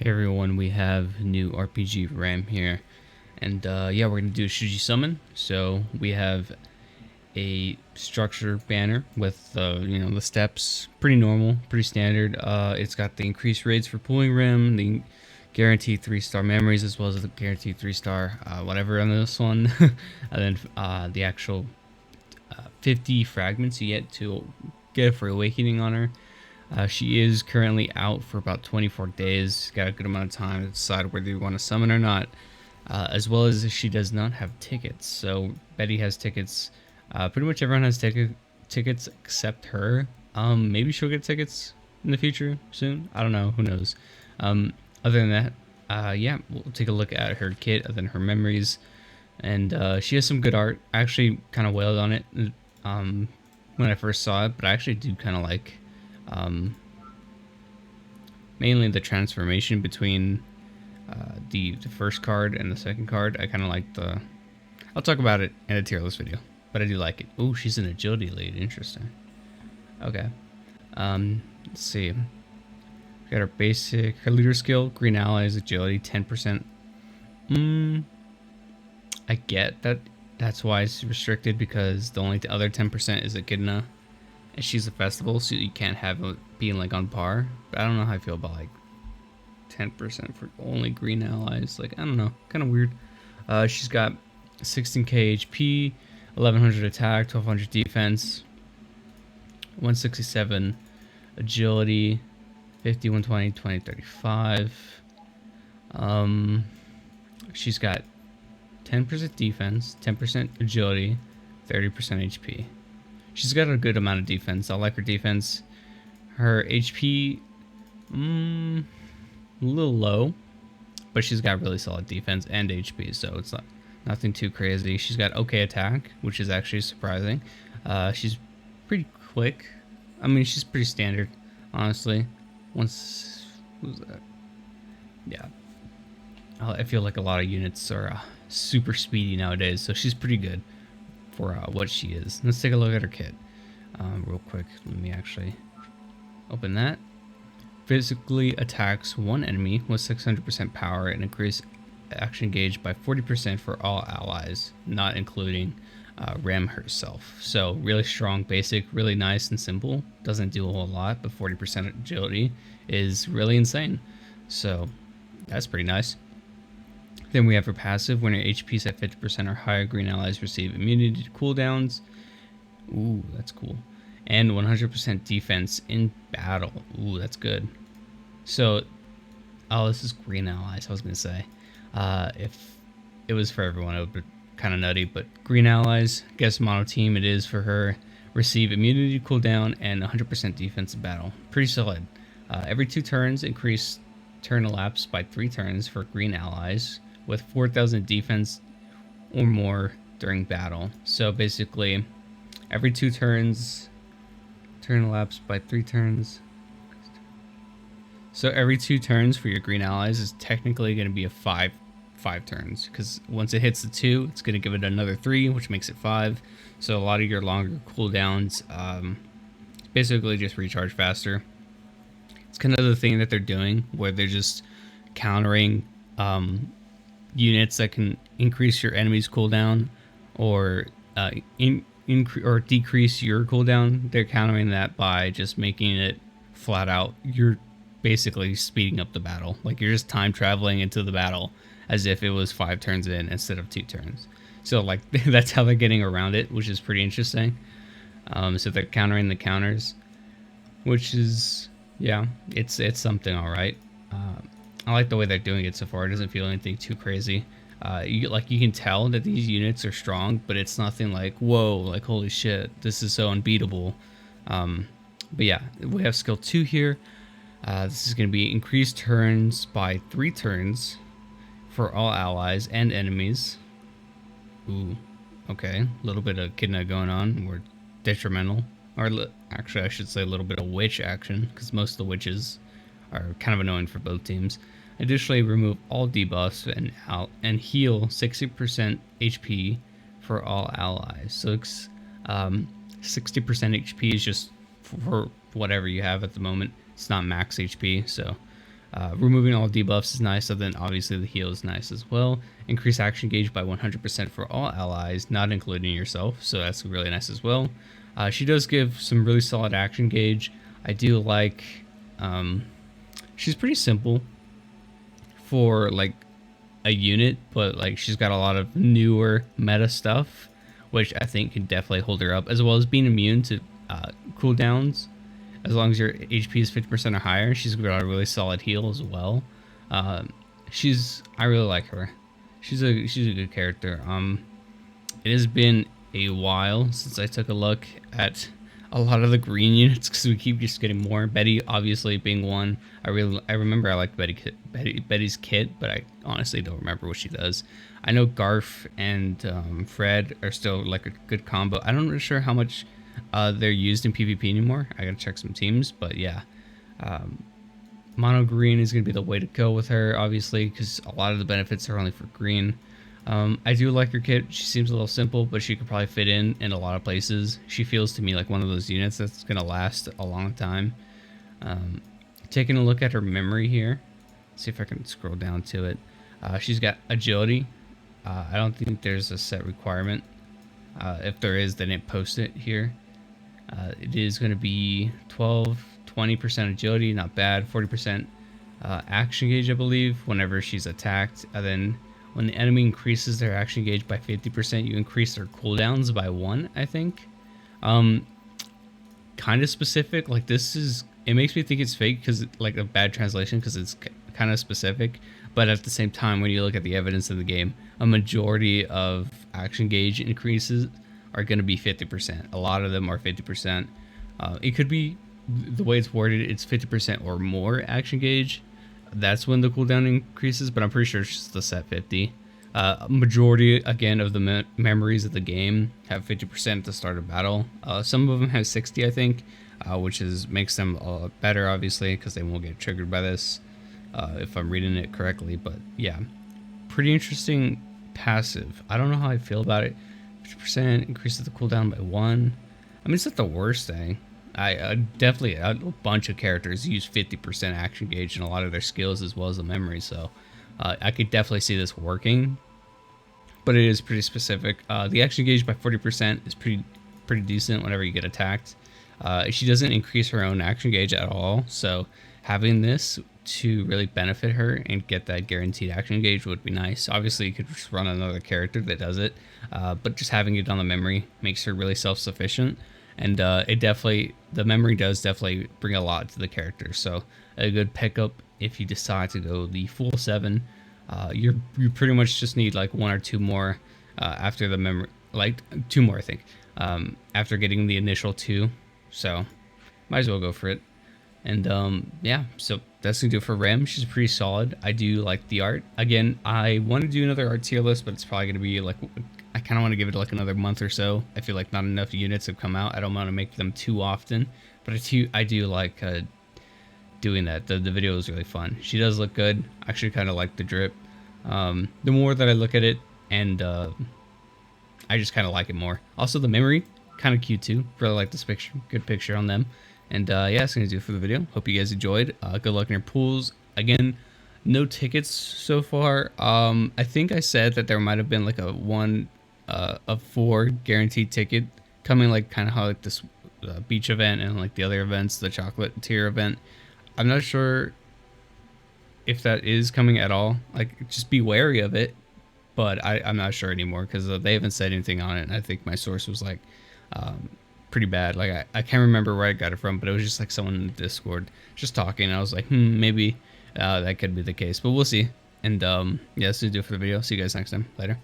Hey everyone, we have new RPG REM here, and yeah, we're gonna do a Shuji summon. So we have a structure banner with the steps, pretty normal, pretty standard. It's got the increased rates for pulling REM, the guaranteed 3-star memories, as well as the guaranteed 3-star whatever on this one, and then the actual 50 fragments you get to get for awakening on her. She is currently out for about 24 days. Got a good amount of time to decide whether you want to summon or not. As well as she does not have tickets. So Betty has tickets. Pretty much everyone has tickets except her. Maybe she'll get tickets in the future soon. I don't know. Who knows? Other than that, yeah, we'll take a look at her kit and then her memories. And she has some good art. I actually kind of wailed on it when I first saw it, but I actually do kind of like mainly the transformation between the first card and the second card. I kind of like the... I'll talk about it in a tier list video, but I do like it. Oh, she's an agility lead. Interesting. Okay. Let's see. We got her leader skill, green allies, agility, 10%. I get that. That's why it's restricted, because the only other 10% is Echidna, and she's a festival, so you can't have it being like on par. But I don't know how I feel about like 10% for only green allies. Like, I don't know, kind of weird. She's got 16k HP, 1100 attack, 1200 defense, 167 agility, 50, 120, 20, 35. She's got 10% defense, 10% agility, 30% HP. She's got a good amount of defense. I like her defense. Her HP, a little low, but she's got really solid defense and HP, so it's nothing too crazy. She's got okay attack, which is actually surprising. She's pretty quick. I mean, she's pretty standard, honestly. Who's that? Yeah. I feel like a lot of units are super speedy nowadays, so she's pretty good for what she is. Let's take a look at her kit real quick. Let me actually open that. Physically attacks one enemy with 600% power and increase action gauge by 40% for all allies, not including REM herself. So really strong, basic, really nice and simple. Doesn't do a whole lot, but 40% agility is really insane. So that's pretty nice. Then we have her passive. When her HP is at 50% or higher, green allies receive immunity to cooldowns. Ooh, that's cool. And 100% defense in battle. Ooh, that's good. So, oh, this is green allies, I was going to say. If it was for everyone, it would be kind of nutty. But green allies, guess mono team, it is for her. Receive immunity to cooldown and 100% defense in battle. Pretty solid. Every 2 turns, increase turn elapsed by 3 turns for green allies, with 4,000 defense or more during battle. So basically, every 2 turns, turn elapsed by 3 turns. So every 2 turns for your green allies is technically going to be a 5 turns, because once it hits the 2, it's going to give it another 3, which makes it 5. So a lot of your longer cooldowns basically just recharge faster. It's kind of the thing that they're doing, where they're just countering units that can increase your enemy's cooldown or or decrease your cooldown. They're countering that by just making it flat out, you're basically speeding up the battle. Like, you're just time traveling into the battle as if it was 5 turns in instead of 2 turns. So like, that's how they're getting around it, which is pretty interesting. So they're countering the counters, which is, yeah, it's something, all right. I like the way they're doing it so far. It doesn't feel anything too crazy. You can tell that these units are strong, but it's nothing like, whoa, like, holy shit, this is so unbeatable. But yeah, we have skill 2 here. This is going to be increased turns by 3 turns for all allies and enemies. Ooh, okay, a little bit of Echidna going on. We're detrimental. Or actually, I should say a little bit of witch action, because most of the witches are kind of annoying for both teams. Additionally, remove all debuffs and heal 60% HP for all allies. So 60% HP is just for whatever you have at the moment. It's not max HP, so Removing all debuffs is nice, so then obviously the heal is nice as well. Increase action gauge by 100% for all allies, not including yourself, so that's really nice as well. She does give some really solid action gauge. I do like, she's pretty simple for like a unit, but like she's got a lot of newer meta stuff, which I think can definitely hold her up, as well as being immune to cooldowns. As long as your HP is 50% or higher, she's got a really solid heal as well. I really like her. She's a good character. It has been a while since I took a look at a lot of the green units because we keep just getting more. Betty obviously being one. I remember I liked Betty's kit, but I honestly don't remember what she does. I know Garf and Fred are still like a good combo. I'm not really sure how much they're used in PvP anymore. I gotta check some teams, but yeah, mono green is gonna be the way to go with her, obviously, because a lot of the benefits are only for green. I do like her kit. She seems a little simple, but she could probably fit in a lot of places. She feels to me like one of those units that's gonna last a long time. Taking a look at her memory here, see if I can scroll down to it. She's got agility. I don't think there's a set requirement. If there is, they didn't post it here. It is going to be 20% agility, not bad. 40% action gauge, I believe, whenever she's attacked. And then when the enemy increases their action gauge by 50%, you increase their cooldowns by 1, I think. Kind of specific. Like it makes me think it's fake because like a bad translation because it's kind of specific. But at the same time, when you look at the evidence in the game, a majority of action gauge increases are going to be 50%. A lot of them are 50%. It could be the way it's worded, it's 50% or more action gauge. That's when the cooldown increases, but I'm pretty sure it's just the set 50. Majority, again, of the memories of the game have 50% at the start of battle. Some of them have 60, I think, which makes them a lot better, obviously, because they won't get triggered by this, if I'm reading it correctly. But yeah, pretty interesting passive. I don't know how I feel about it. 50% increases the cooldown by 1. I mean, it's not the worst thing. I definitely, a bunch of characters use 50% action gauge in a lot of their skills as well as the memory, so I could definitely see this working, but it is pretty specific. The action gauge by 40% is pretty decent whenever you get attacked. She doesn't increase her own action gauge at all, so having this to really benefit her and get that guaranteed action gauge would be nice. Obviously, you could just run another character that does it, but just having it on the memory makes her really self-sufficient, and the memory does definitely bring a lot to the character. So a good pickup if you decide to go the full 7. You pretty much just need like 1 or 2 more after the memory, like 2 more, I think, after getting the initial 2. So might as well go for it. And yeah, so that's gonna do it for REM. She's pretty solid. I do like the art. Again, I want to do another art tier list, but it's probably gonna be like, I kind of want to give it like another month or so. I feel like not enough units have come out. I don't want to make them too often, but I do like doing that. The video is really fun. She does look good. I actually kind of like the drip. The more that I look at it, and I just kind of like it more. Also, the memory, kind of cute too. Really like this picture. Good picture on them. And yeah, that's going to do it for the video. Hope you guys enjoyed. Good luck in your pools. Again, no tickets so far. I think I said that there might have been like a 1 of 4 guaranteed ticket coming, like kind of how like this beach event and like the other events, the chocolate tier event. I'm not sure if that is coming at all. Like, just be wary of it. But I'm not sure anymore because they haven't said anything on it. And I think my source was like pretty bad. Like I can't remember where I got it from, but it was just like someone in the Discord just talking. And I was like, maybe that could be the case, but we'll see. And yeah, that's gonna do it for the video. See you guys next time. Later.